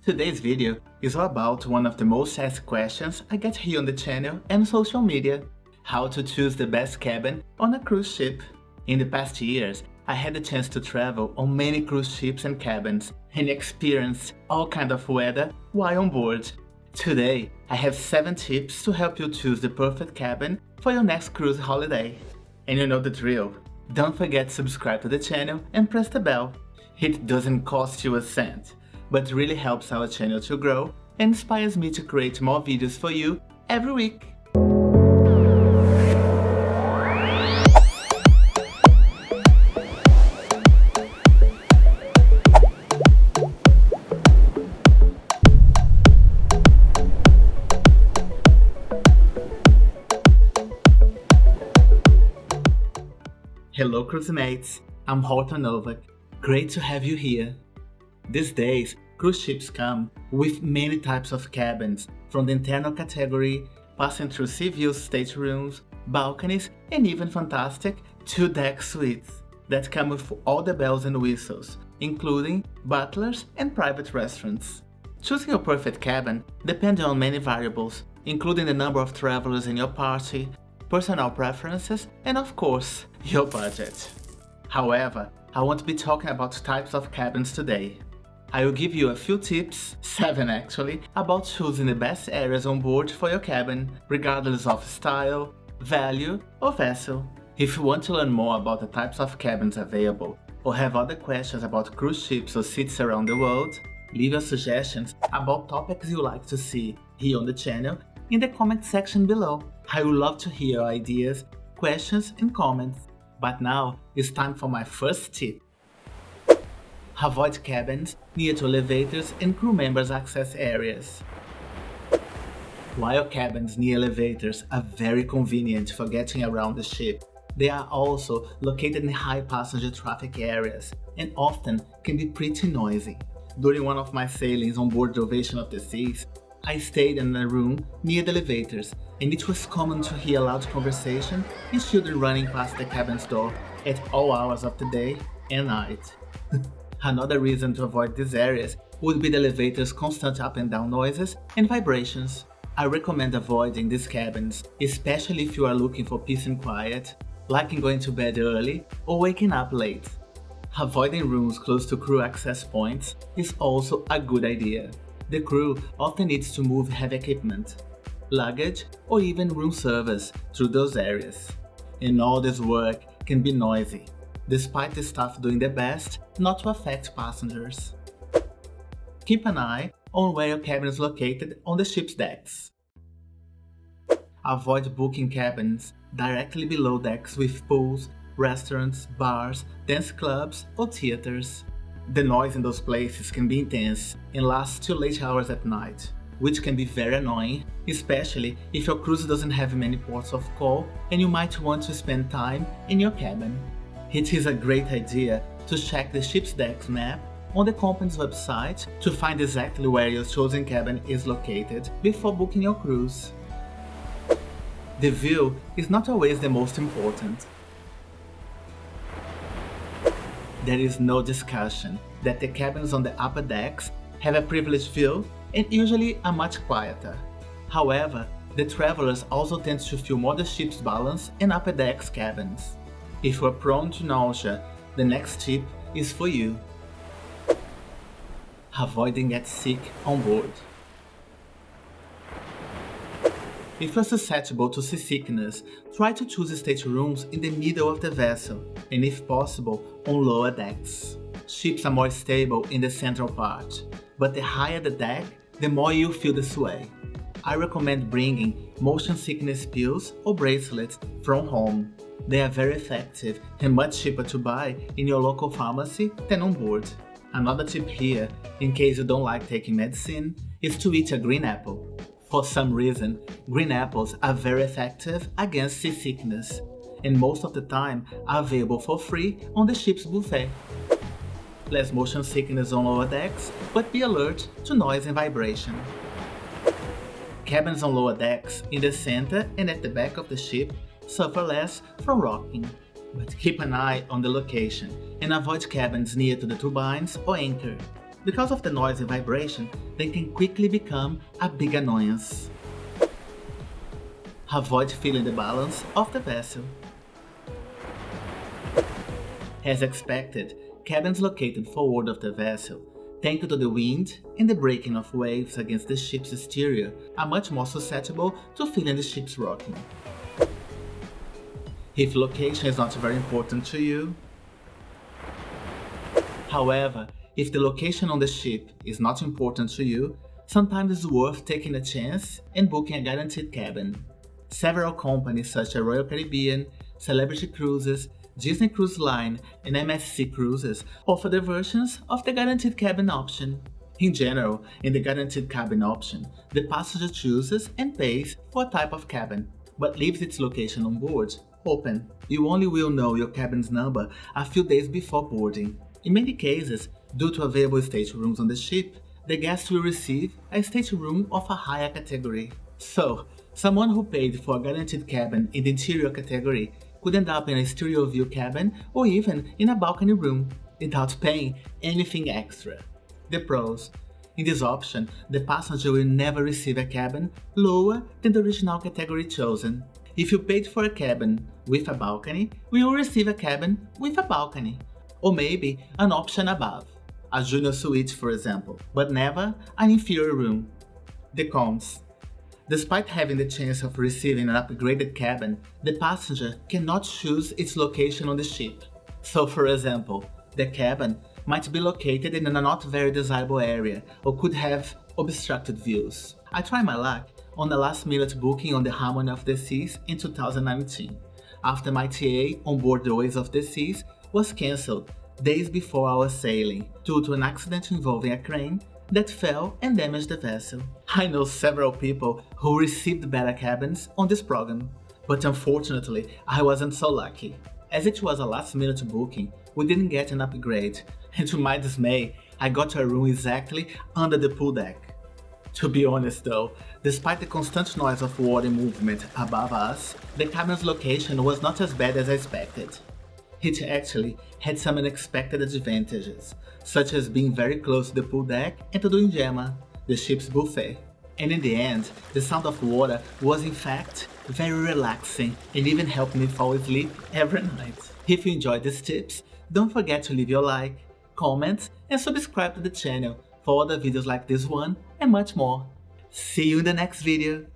Today's video is all about one of the most asked questions I get here on the channel and social media: how to choose the best cabin on a cruise ship. In the past years, I had the chance to travel on many cruise ships and cabins and experience all kinds of weather while on board. Today, I have 7 tips to help you choose the perfect cabin for your next cruise holiday. And you know the drill. Don't forget to subscribe to the channel and press the bell. It doesn't cost you a cent, but really helps our channel to grow and inspires me to create more videos for you every week. Hello cruise mates, I'm Horton Novak. Great to have you here. These days, cruise ships come with many types of cabins, from the internal category, passing through sea view staterooms, balconies, and even fantastic 2-deck suites that come with all the bells and whistles, including butlers and private restaurants. Choosing your perfect cabin depends on many variables, including the number of travelers in your party, personal preferences, and of course, your budget. However, I won't be talking about types of cabins today. I will give you a few tips, 7 actually, about choosing the best areas on board for your cabin, regardless of style, value, or vessel. If you want to learn more about the types of cabins available, or have other questions about cruise ships or cities around the world, leave your suggestions about topics you'd like to see here on the channel in the comment section below. I would love to hear your ideas, questions, and comments. But now it's time for my first tip. Avoid cabins near to elevators and crew members' access areas. While cabins near elevators are very convenient for getting around the ship, they are also located in high passenger traffic areas and often can be pretty noisy. During one of my sailings on board the Ovation of the Seas, I stayed in a room near the elevators, and it was common to hear loud conversation and children running past the cabin's door at all hours of the day and night. Another reason to avoid these areas would be the elevator's constant up and down noises and vibrations. I recommend avoiding these cabins, especially if you are looking for peace and quiet, liking going to bed early or waking up late. Avoiding rooms close to crew access points is also a good idea. The crew often needs to move heavy equipment, luggage, or even room service through those areas. And all this work can be noisy, despite the staff doing their best not to affect passengers. Keep an eye on where your cabin is located on the ship's decks. Avoid booking cabins directly below decks with pools, restaurants, bars, dance clubs, or theaters. The noise in those places can be intense and last till late hours at night, which can be very annoying, especially if your cruise doesn't have many ports of call and you might want to spend time in your cabin. It is a great idea to check the ship's deck map on the company's website to find exactly where your chosen cabin is located before booking your cruise. The view is not always the most important. There is no discussion that the cabins on the upper decks have a privileged view and usually are much quieter. However, the travelers also tend to feel more the ship's balance in upper decks cabins. If you are prone to nausea, the next tip is for you. Avoiding getting sick on board. If you're susceptible to seasickness, try to choose staterooms in the middle of the vessel, and if possible, on lower decks. Ships are more stable in the central part, but the higher the deck, the more you feel the sway. I recommend bringing motion sickness pills or bracelets from home. They are very effective and much cheaper to buy in your local pharmacy than on board. Another tip here, in case you don't like taking medicine, is to eat a green apple. For some reason, green apples are very effective against seasickness, and most of the time are available for free on the ship's buffet. Less motion sickness on lower decks, but be alert to noise and vibration. Cabins on lower decks, in the center and at the back of the ship, suffer less from rocking. But keep an eye on the location and avoid cabins near to the turbines or anchor. Because of the noise and vibration, they can quickly become a big annoyance. Avoid feeling the balance of the vessel. As expected, cabins located forward of the vessel, thanks to the wind and the breaking of waves against the ship's exterior, are much more susceptible to feeling the ship's rocking. If location is not very important to you. However, if the location on the ship is not important to you, sometimes it's worth taking a chance and booking a guaranteed cabin. Several companies such as Royal Caribbean, Celebrity Cruises, Disney Cruise Line, and MSC Cruises offer the versions of the guaranteed cabin option. In general, in the guaranteed cabin option, the passenger chooses and pays for a type of cabin, but leaves its location on board open. You only will know your cabin's number a few days before boarding. In many cases, due to available staterooms on the ship, the guest will receive a stateroom of a higher category. So, someone who paid for a guaranteed cabin in the interior category could end up in a stereo view cabin or even in a balcony room without paying anything extra. The pros. In this option, the passenger will never receive a cabin lower than the original category chosen. If you paid for a cabin with a balcony, you will receive a cabin with a balcony, or maybe an option above, a junior suite for example, but never an inferior room. The cons. Despite having the chance of receiving an upgraded cabin, the passenger cannot choose its location on the ship. So for example, the cabin might be located in a not very desirable area or could have obstructed views. I tried my luck on a last-minute booking on the Harmony of the Seas in 2019, after my TA on board the Waves of the Seas was cancelled days before our sailing due to an accident involving a crane that fell and damaged the vessel. I know several people who received better cabins on this program, but unfortunately I wasn't so lucky. As it was a last-minute booking, we didn't get an upgrade, and to my dismay, I got a room exactly under the pool deck. To be honest though, despite the constant noise of water movement above us, the cabin's location was not as bad as I expected. It actually had some unexpected advantages, such as being very close to the pool deck and to the Injama, the ship's buffet. And in the end, the sound of water was in fact very relaxing and even helped me fall asleep every night. If you enjoyed these tips, don't forget to leave your like, comment and subscribe to the channel for other videos like this one and much more. See you in the next video!